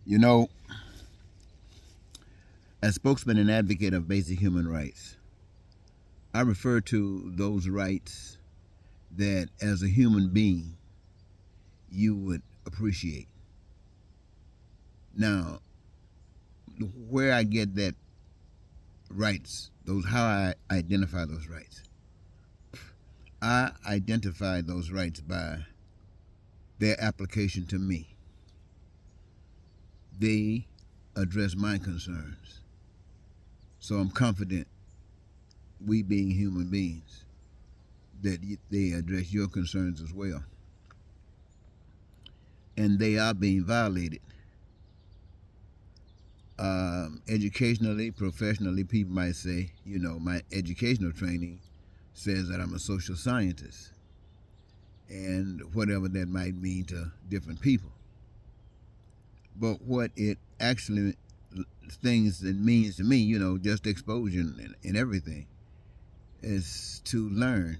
You know, as spokesman and advocate of basic human rights, I refer to those rights that as a human being you would appreciate. Now, where I get that rights, those how I identify those rights. I identify those rights by their application to me. They address my concerns. So I'm confident, we being human beings, that they address your concerns as well. And they are being violated. Educationally, professionally, people might say, my educational training says that I'm a social scientist, and whatever that might mean to different people. But what it actually things it means to me, just exposure and everything, is to learn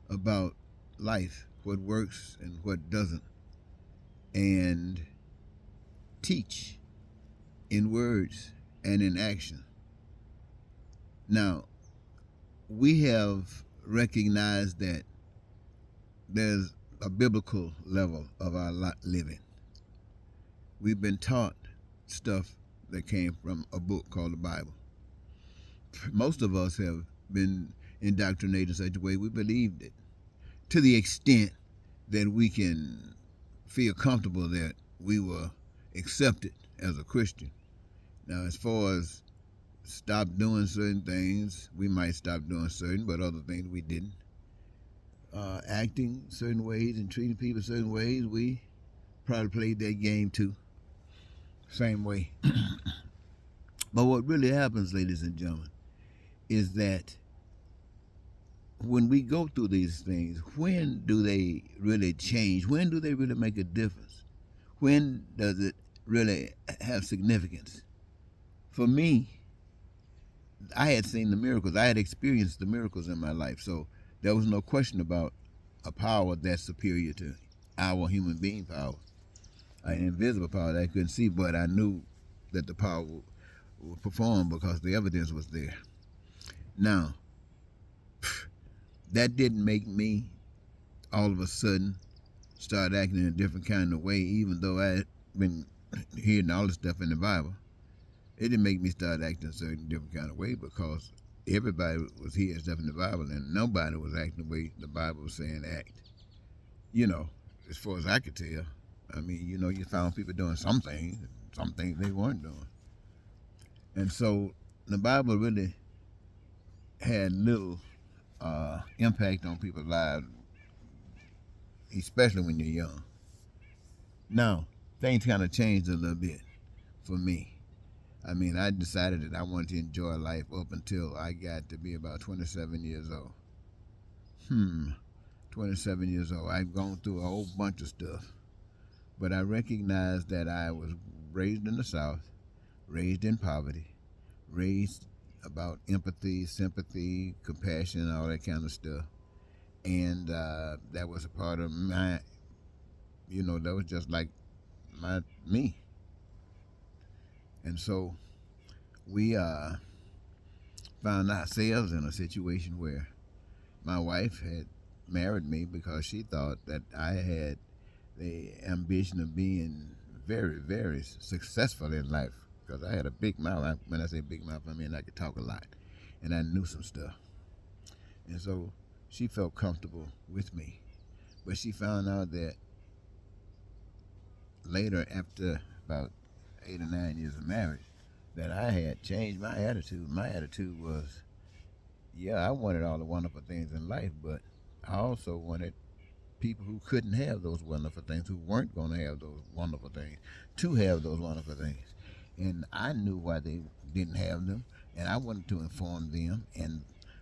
about life, what works and what doesn't, and teach in words and in action. Now, we have recognized that there's a biblical level of our living. We've been taught stuff that came from a book called the Bible. Most of us have been indoctrinated in such a way we believed it, to the extent that we can feel comfortable that we were accepted as a Christian. Now, as far as stop doing certain things, we might stop doing certain, but other things we didn't. Acting certain ways and treating people certain ways, we probably played that game too, same way. But what really happens, ladies and gentlemen, is that when we go through these things, when do they really change? When do they really make a difference? When does it really have significance? For me, I had seen the miracles. I had experienced the miracles in my life. So there was no question about a power that's superior to our human being power, an invisible power that I couldn't see, but I knew that the power would perform because the evidence was there. Now, that didn't make me all of a sudden start acting in a different kind of way, even though I had been hearing all the stuff in the Bible. It didn't make me start acting a certain different kind of way, because everybody was hearing stuff in the Bible and nobody was acting the way the Bible was saying to act. You know, as far as I could tell. I mean, you found people doing some things they weren't doing. And so the Bible really had little impact on people's lives, especially when you're young. Now, things kind of changed a little bit for me. I mean, I decided that I wanted to enjoy life up until I got to be about 27 years old. 27 years old. I've gone through a whole bunch of stuff. But I recognized that I was raised in the South, raised in poverty, raised about empathy, sympathy, compassion, all that kind of stuff. And that was a part of my, that was just like me. And so we found ourselves in a situation where my wife had married me because she thought that I had the ambition of being very, very successful in life. Because I had a big mouth. When I say big mouth, I mean I could talk a lot, and I knew some stuff. And so she felt comfortable with me. But she found out that later, after about 8 or 9 years of marriage, that I had changed my attitude. My attitude was, yeah, I wanted all the wonderful things in life, but I also wanted people who couldn't have those wonderful things, who weren't going to have those wonderful things, to have those wonderful things. And I knew why they didn't have them, and I wanted to inform them and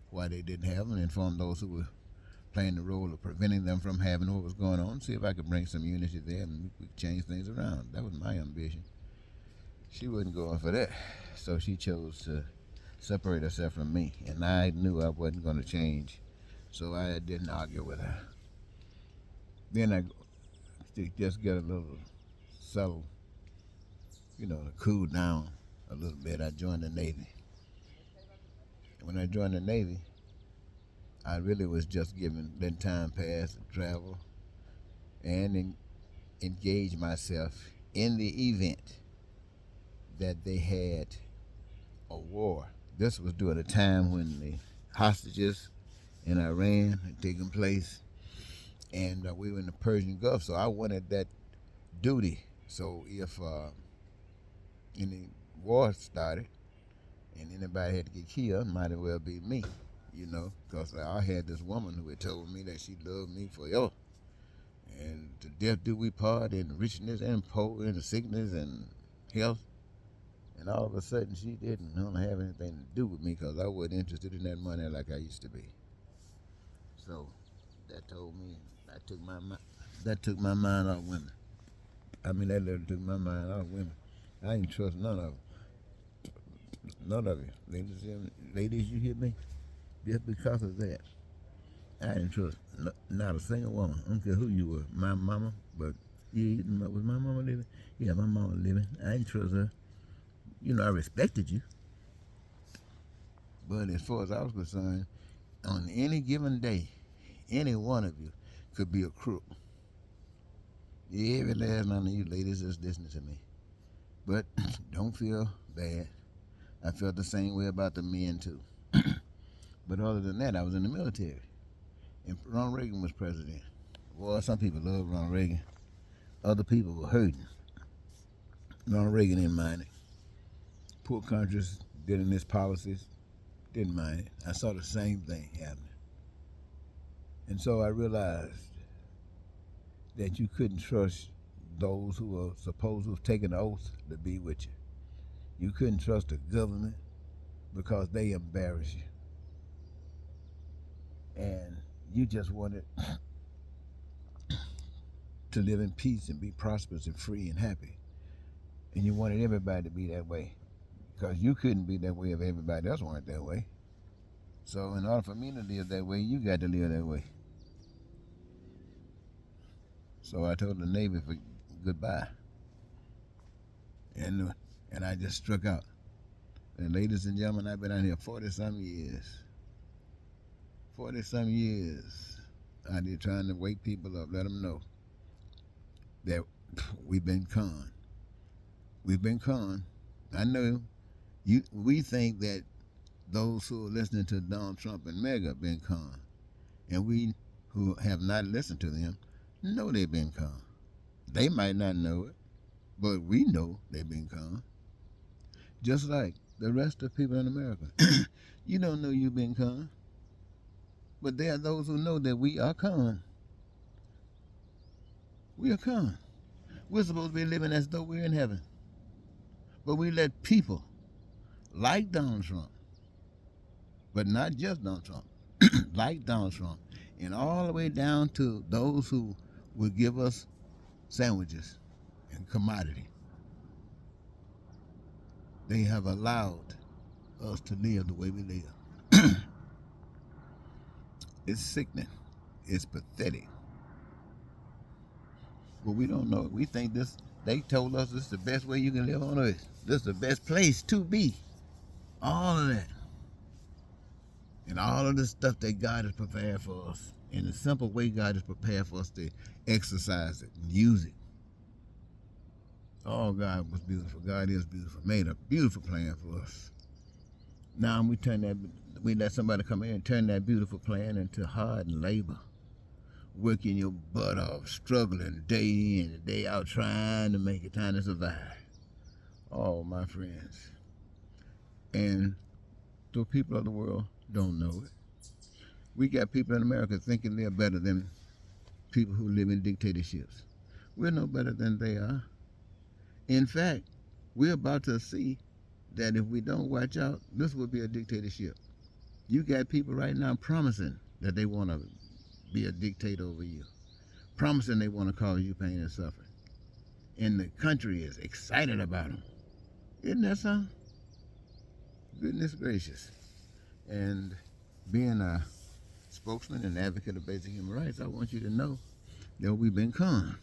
why they didn't have them, inform those who were playing the role of preventing them from having what was going on, see if I could bring some unity there and we could change things around. That was my ambition. She wasn't going for that, so she chose to separate herself from me, and I knew I wasn't going to change, so I didn't argue with her. Then I just get a little settled. to cool down a little bit, I joined the Navy. When I joined the Navy, I really was just letting time pass and travel and engage myself in the event that they had a war. This was during a time when the hostages in Iran had taken place, and we were in the Persian Gulf, so I wanted that duty. So if any war started and anybody had to get killed, it might as well be me, because I had this woman who had told me that she loved me forever. And to death do we part, in richness and poor, in sickness and health. And all of a sudden, she didn't want to have anything to do with me because I wasn't interested in that money like I used to be. So that told me, that took my mind off women. That literally took my mind off women. I ain't trust none of them. None of you. Ladies, you hear me? Just because of that, I didn't trust not a single woman. I don't care who you were. My mama, but was my mama living? Yeah, my mama living. I didn't trust her. I respected you. But as far as I was concerned, on any given day, any one of you could be a crook. Every last one of you ladies is listening to me. But don't feel bad. I felt the same way about the men too. But other than that, I was in the military. And Ronald Reagan was president. Well, some people love Ronald Reagan. Other people were hurting. Ronald Reagan didn't mind it. Poor countries dealing his policies, didn't mind it. I saw the same thing happening. And so I realized that you couldn't trust those who were supposed to have taken the oath to be with you. You couldn't trust the government because they embarrass you. And you just wanted to live in peace and be prosperous and free and happy. And you wanted everybody to be that way because you couldn't be that way if everybody else weren't that way. So in order for me to live that way, you got to live that way. So I told the Navy for goodbye. And I just struck out. And ladies and gentlemen, I've been out here 40-some years. 40-some years. Out here trying to wake people up, let them know that we've been conned. We've been conned. I know we think that those who are listening to Donald Trump and MAGA have been conned. And we who have not listened to them know they've been conned. They might not know it, but we know they've been conned. Just like the rest of people in America. You don't know you've been conned. But there are those who know that we are conned. We are conned. We're supposed to be living as though we're in heaven. But we let people like Donald Trump, but not just Donald Trump, like Donald Trump, and all the way down to those who will give us sandwiches and commodity. They have allowed us to live the way we live. It's sickening. It's pathetic. But we don't know it. We think they told us this is the best way you can live on earth. This is the best place to be. All of that. And all of the stuff that God has prepared for us. In the simple way God has prepared for us to exercise it and use it. Oh, God was beautiful. God is beautiful. Made a beautiful plan for us. Now we let somebody come in and turn that beautiful plan into hard labor. Working your butt off, struggling day in and day out, trying to make it, trying to survive. Oh, my friends. And the people of the world don't know it. We got people in America thinking they're better than people who live in dictatorships. We're no better than they are. In fact, we're about to see that if we don't watch out, this will be a dictatorship. You got people right now promising that they want to be a dictator over you, promising they want to cause you pain and suffering. And the country is excited about them. Isn't that something? Goodness gracious. And being a spokesman and advocate of basic human rights, I want you to know that we've been conned.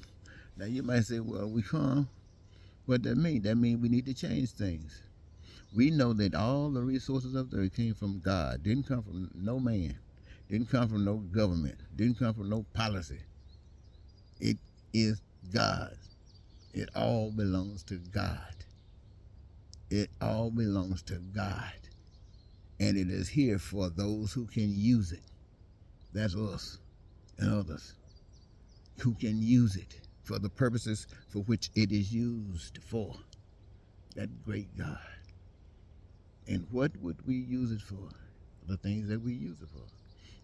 Now you might say, well, we conned, What that mean? That mean we need to change things. We know that all the resources of the earth came from God. Didn't come from no man. Didn't come from no government. Didn't come from no policy. It is God. It all belongs to God. It all belongs to God. And it is here for those who can use it. That's us and others who can use it for the purposes for which it is used for. That great God. And what would we use it for? The things that we use it for.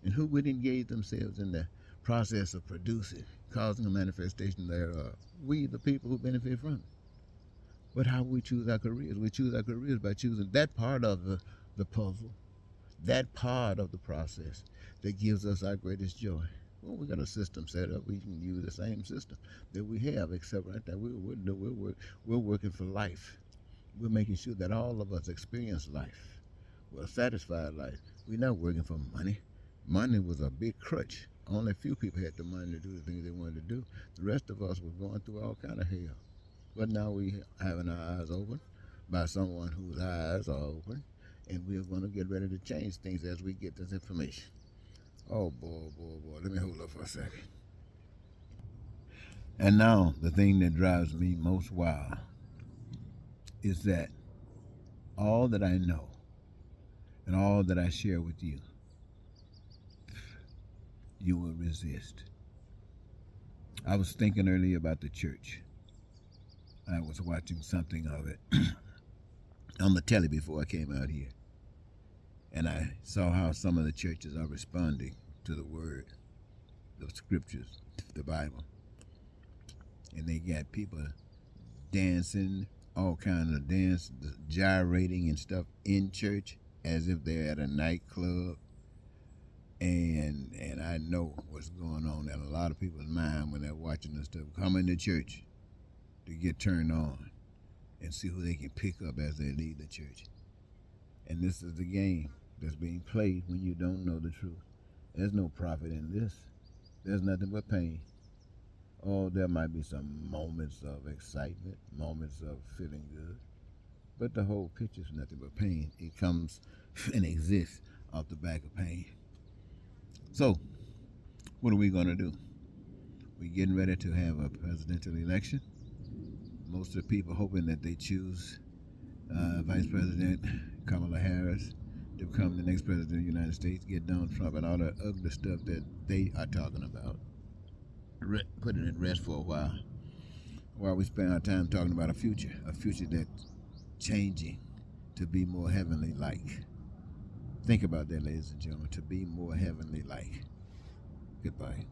And who would engage themselves in the process of producing, causing a manifestation thereof? We, the people who benefit from it. But how we choose our careers? We choose our careers by choosing that part of the puzzle, that part of the process that gives us our greatest joy. Well, we got a system set up. We can use the same system that we have, except right now we're working for life. We're making sure that all of us experience life. We're a satisfied life. We're not working for money. Money was a big crutch. Only a few people had the money to do the things they wanted to do. The rest of us were going through all kind of hell. But now we having our eyes open by someone whose eyes are open, and we're going to get ready to change things as we get this information. Oh boy, boy, boy. Let me hold up for a second. And now the thing that drives me most wild is that all that I know and all that I share with you, you will resist. I was thinking earlier about the church. I was watching something of it on the telly before I came out here. And I saw how some of the churches are responding to the word, the scriptures, the Bible. And they got people dancing, all kinds of dance, gyrating and stuff in church as if they're at a nightclub. And I know what's going on in a lot of people's mind when they're watching this stuff. Coming to church to get turned on and see who they can pick up as they leave the church. And this is the game that's being played when you don't know the truth. There's no profit in this. There's nothing but pain. Oh, there might be some moments of excitement, moments of feeling good, but the whole picture is nothing but pain. It comes and exists off the back of pain. So, what are we going to do? We're getting ready to have a presidential election. Most of the people hoping that they choose Vice President Kamala Harris to become the next president of the United States, get Donald Trump and all the ugly stuff that they are talking about. Put it at rest for a while we spend our time talking about a future that's changing to be more heavenly like. Think about that, ladies and gentlemen, to be more heavenly like. Goodbye.